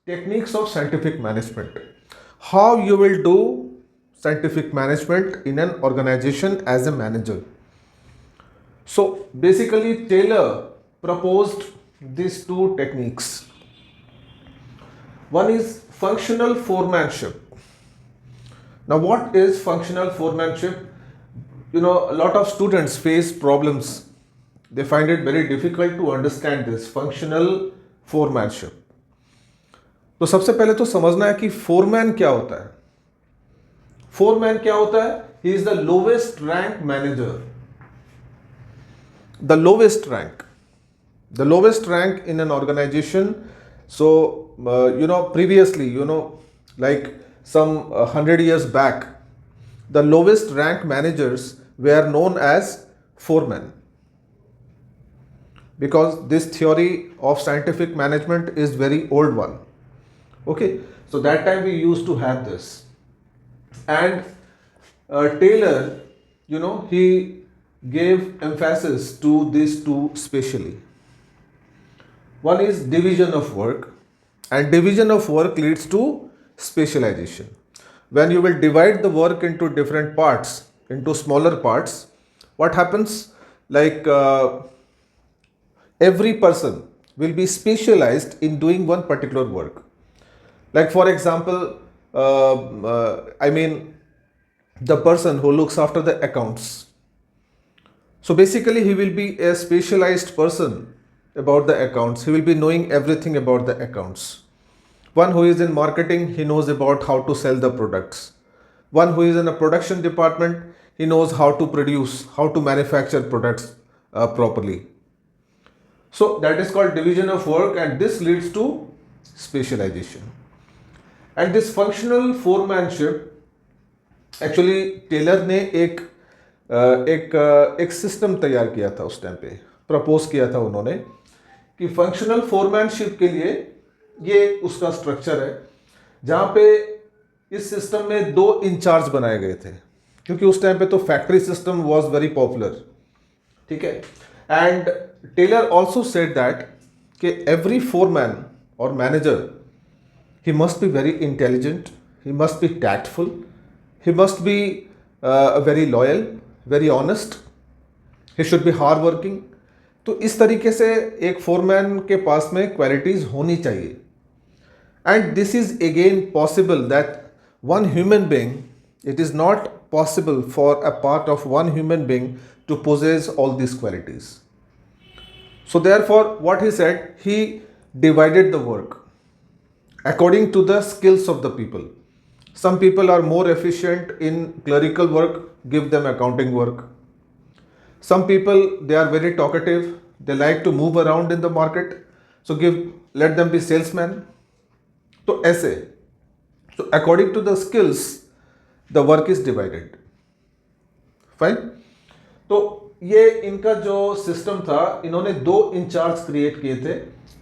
Techniques of scientific management. How you will do scientific management in an organization as a manager. So basically, Taylor proposed these two techniques. One is functional foremanship. Now, what is functional foremanship? A lot of students face problems. They find it very difficult to understand this functional foremanship. तो सबसे पहले तो समझना है कि foreman क्या होता है. फोरमैन क्या होता है? He is the lowest rank manager. The lowest rank in an organization. So previously, like some 100 years back, the lowest rank managers were known as foremen, because this theory of scientific management is very old one. Okay, so that time we used to have this. And Taylor, he gave emphasis to these two specially. One is division of work, and division of work leads to specialization. When you will divide the work into different parts, into smaller parts, what happens? Like every person will be specialized in doing one particular work. Like for example, the person who looks after the accounts. So basically, he will be a specialized person about the accounts. He will be knowing everything about the accounts. One who is in marketing, he knows about how to sell the products. One who is in a production department, he knows how to produce, how to manufacture products properly. So that is called division of work, and this leads to specialization. And this functional foremanship, actually Taylor ने एक system तैयार किया था उस time पे, propose किया था उन्होंने कि फंक्शनल फोरमैनशिप के लिए ये उसका स्ट्रक्चर है, जहाँ पे इस सिस्टम में 2 इंचार्ज बनाए गए थे, क्योंकि उस टाइम पे तो factory system was very popular. ठीक है. And Taylor also said that कि एवरी फोरमैन और manager, he must be very intelligent, he must be tactful, he must be very loyal, very honest, he should be hard working. तो इस तरीके से एक foreman के पास में क्वालिटीज होनी चाहिए. And this is again possible that one human being, it is not possible for a part of one human being to possess all these qualities. So therefore, what he said, he divided the work according to the skills of the people. Some people are more efficient in clerical work, give them accounting work. Some people, they are very talkative, they like to move around in the market, so let them be salesmen. So ऐसे, so according to the skills, the work is divided. Fine. तो ये इनका जो system था, इन्होंने 2 in charge create किए थे.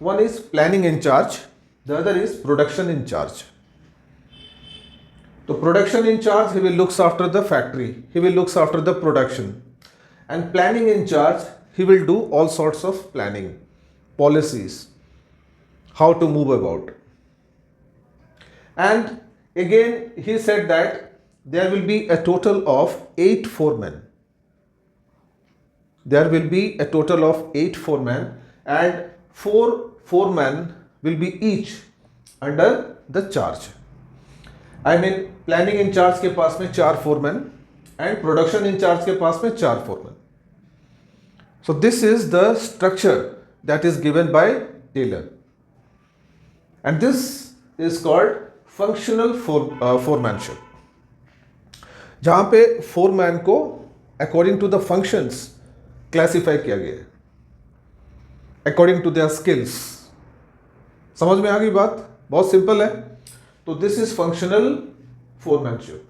One is planning incharge, the other is production in charge. So production in charge, he will looks after the factory, he will looks after the production. And planning in charge, he will do all sorts of planning, policies, how to move about. And again, he said that there will be a total of 8 foremen. There will be a total of 8 foremen, and 4 foremen will be each under the charge. Planning incharge के पास में 4 foreman and production in charge के पास में 4 foreman. So this is the structure that is given by Taylor, and this is called functional foremanship, जहां पे foreman को according to the functions classify किया गया है, अकॉर्डिंग टू देयर स्किल्स. समझ में आ गई बात? बहुत सिंपल है. तो दिस इज फंक्शनल फोरमैनशिप.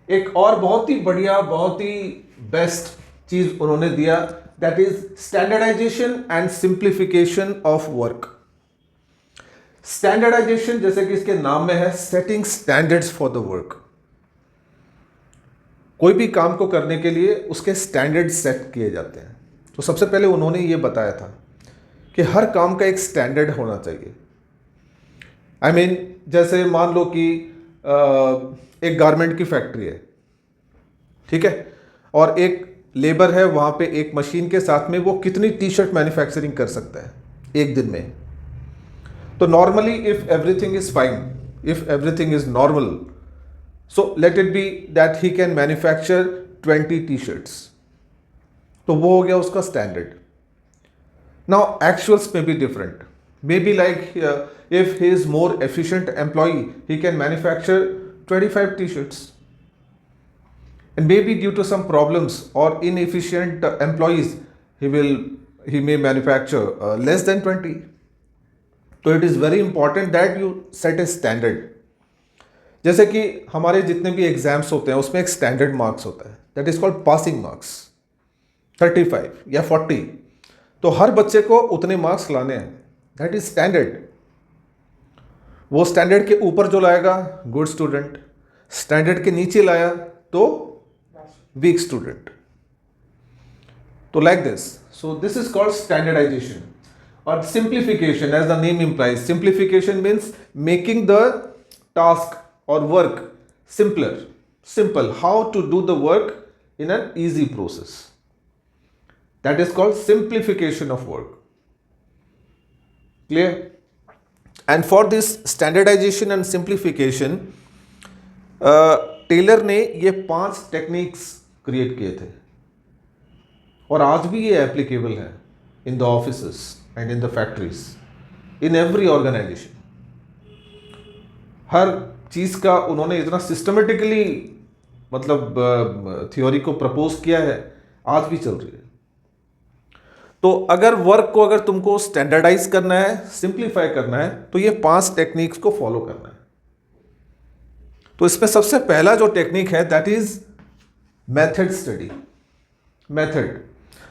एक और बहुत ही बढ़िया, बहुत ही बेस्ट चीज उन्होंने दिया, that is standardization and simplification of work. Standardization, जैसे कि इसके नाम में है, setting standards for the work. कोई भी काम को करने के लिए उसके स्टैंडर्ड सेट किए जाते हैं। तो सबसे पहले उन्होंने ये बताया था कि हर काम का एक स्टैंडर्ड होना चाहिए। आई मीन जैसे मान लो कि एक गारमेंट की फैक्ट्री है, ठीक है, और एक लेबर है वहाँ पे, एक मशीन के साथ में वो कितनी टी शर्ट मैन्युफैक्चरिंग कर सकता है एक दिन में। तो normally if everything is fine, if everything is normal, so let it be that he can manufacture 20 T shirts, तो वो हो गया उसका स्टैंडर्ड। नाउ एक्चुअल्स में भी different, may be like if he is more efficient employee, he can manufacture 25 t-shirts, and maybe due to some problems or inefficient employees, he may manufacture less than 20. So it is very important that you set a standard. जैसे कि हमारे जितने भी exams होते हैं उसमें एक standard marks होता है, that is called passing marks, 35 या 40। तो हर बच्चे को उतने मार्क्स लाने हैं, दैट इज स्टैंडर्ड। वो स्टैंडर्ड के ऊपर जो लाएगा गुड स्टूडेंट, स्टैंडर्ड के नीचे लाया तो वीक स्टूडेंट। तो like this, so this is called standardisation. और simplification, as the name implies, simplification means making the task और work simpler, simple, how to do the work in an easy process. That is called simplification of work. Clear? And for this standardization and simplification, Taylor ने ये 5 techniques create किए थे और आज भी ये applicable है in the offices and in the factories, in every organisation. हर चीज़ का उन्होंने इतना सिस्टमेटिकली मतलब थ्योरी को प्रपोज किया है, आज भी चल रही है। तो अगर वर्क को अगर तुमको स्टैंडर्डाइज करना है, सिंप्लीफाई करना है, तो ये 5 टेक्निक्स को फॉलो करना है। तो इसमें सबसे पहला जो टेक्निक है that is method study.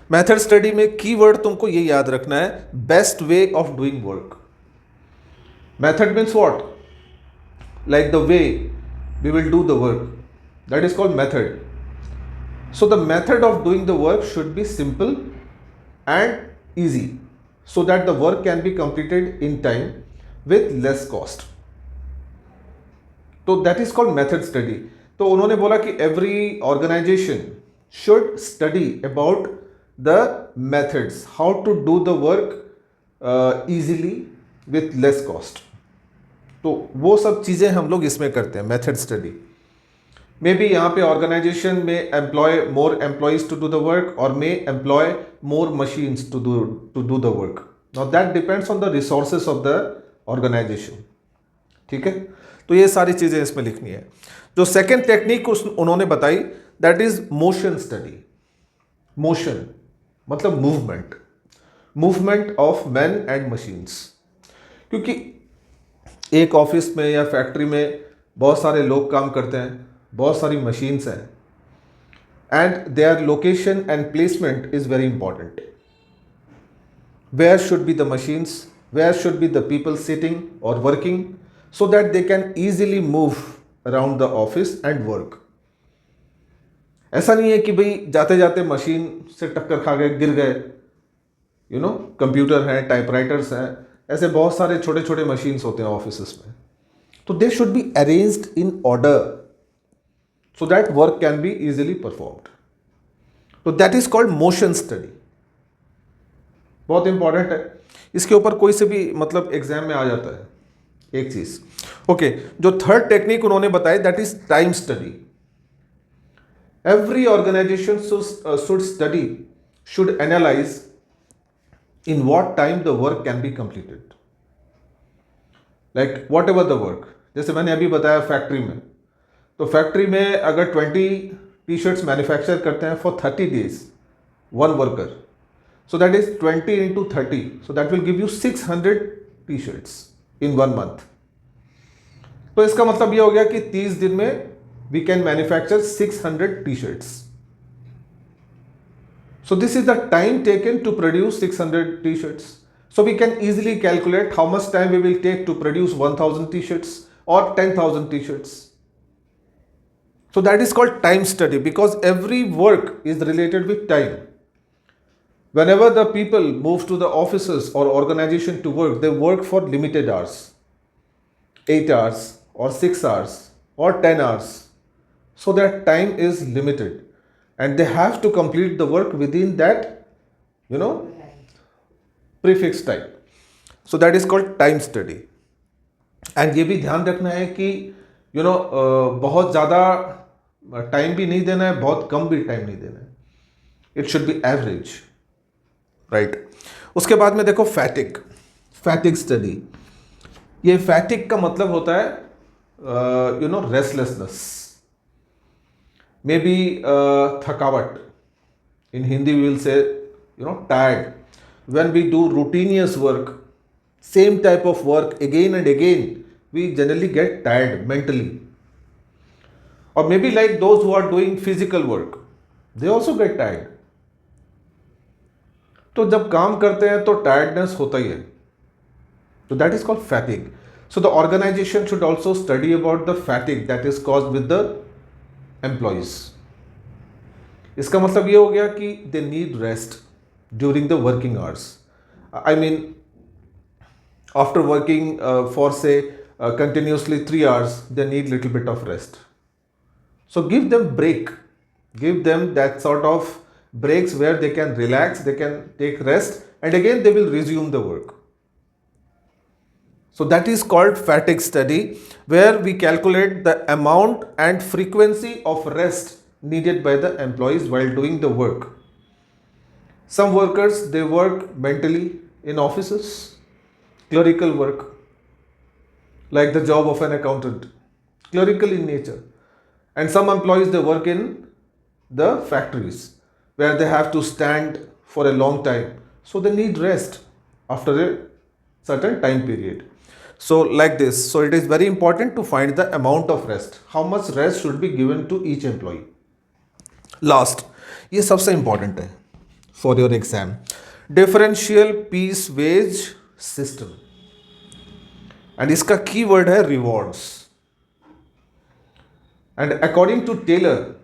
Method study में कीवर्ड तुमको ये याद रखना है, best way of doing work. Method means what? Like the way we will do the work, that is called method. So the method of doing the work should be simple and easy so that the work can be completed in time with less cost. तो that is called method study. तो उन्होंने बोला कि every organization should study about the methods, how to do the work easily with less cost. तो वो सब चीज़ें हम लोग इसमें करते हैं, मेथड स्टडी। मे बी यहाँ पे ऑर्गेनाइजेशन में employ more employees to do the work और may employ more machines to do the work. Now that depends on the resources of the organisation. ठीक है, तो ये सारी चीज़ें इसमें लिखनी है। जो सेकेंड टेक्निक उन्होंने बताई that is motion study. Motion मतलब movement of man and machines. क्योंकि एक ऑफिस में या फैक्ट्री में बहुत सारे लोग काम करते हैं, बहुत सारी मशीन्स हैं, and their location and placement is very important. Where should be the machines, where should be the people sitting और working, so that they can easily move around the office and work. ऐसा नहीं है कि भाई जाते जाते machine से टक्कर खा गए, गिर गए। यू नो, कंप्यूटर हैं, टाइपराइटर्स हैं, ऐसे बहुत सारे छोटे छोटे मशीन्स होते हैं ऑफिस में। तो they should be arranged in order so that work can be easily performed. So that is called motion study. बहुत इंपॉर्टेंट है, इसके ऊपर कोई से भी मतलब एग्जाम में आ जाता है एक चीज। ओके, जो थर्ड टेक्निक उन्होंने बताई that is time study. Every organization should study, should analyze in what time the work can be completed. Like whatever the work, जैसे मैंने अभी बताया फैक्ट्री में, तो फैक्ट्री में अगर 20 टी शर्ट्स मैन्युफैक्चर करते हैं for 30 days, one worker, so that is 20 into 30, so that will give you 600 T shirts in 1 month. तो इसका मतलब ये हो गया कि 30 दिन में we can manufacture 600 T shirts. So this is the time taken to produce 600 t-shirts. So we can easily calculate how much time we will take to produce 1000 t-shirts or 10,000 t-shirts. So that is called time study because every work is related with time. Whenever the people move to the offices or organization to work, they work for limited hours, 8 hours or 6 hours or 10 hours. So that time is limited and they have to complete the work within that, you know, prefix time. So that is called time study. And ये भी ध्यान रखना है कि बहुत ज़्यादा time भी नहीं देना है, बहुत कम भी टाइम नहीं देना है. It should be average, right. उसके बाद में देखो फैटिग स्टडी. ये फैटिग का मतलब होता है रेस्टलेसनेस, मे बी थकावट. In Hindi we will say tired. when we do routinious work, same type of work again and again, we generally get tired mentally. Or maybe like those who are doing physical work, they also get tired. तो जब काम करते हैं तो tiredness होता ही है. So that is called fatigue. So the organization should also study about the fatigue that is caused with the employees. इसका मतलब ये हो गया कि they need rest during the working hours. I mean, after working for say continuously 3 hours, they need little bit of rest. So give them break, give them that sort of breaks where they can relax, they can take rest, and again they will resume the work. So that is called fatigue study, where we calculate the amount and frequency of rest needed by the employees while doing the work. Some workers, they work mentally in offices, clerical work, like the job of an accountant, clerical in nature. And some employees, they work in the factories where they have to stand for a long time. So they need rest after a certain time period. So like this. So it is very important to find the amount of rest. How much rest should be given to each employee. Last, ये सबसे important है for your exam. Differential piece wage system. And इसका keyword है rewards. And according to Taylor,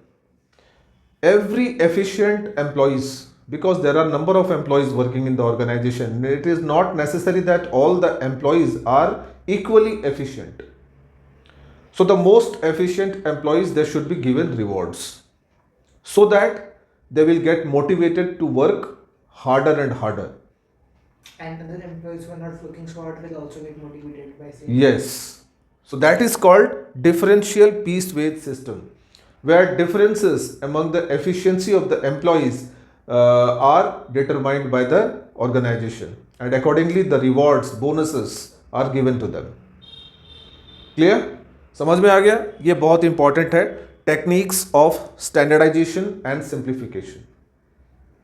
every efficient employees, because there are number of employees working in the organization, it is not necessary that all the employees are equally efficient. So the most efficient employees, they should be given rewards so that they will get motivated to work harder and harder. And other employees who are not working so hard will also get motivated by saying. Yes. So that is called differential piece wage system, where differences among the efficiency of the employees are determined by the organization, and accordingly the rewards, bonuses are given to them. Clear? समझ में आ गया? ये बहुत important है. Techniques of standardization and simplification.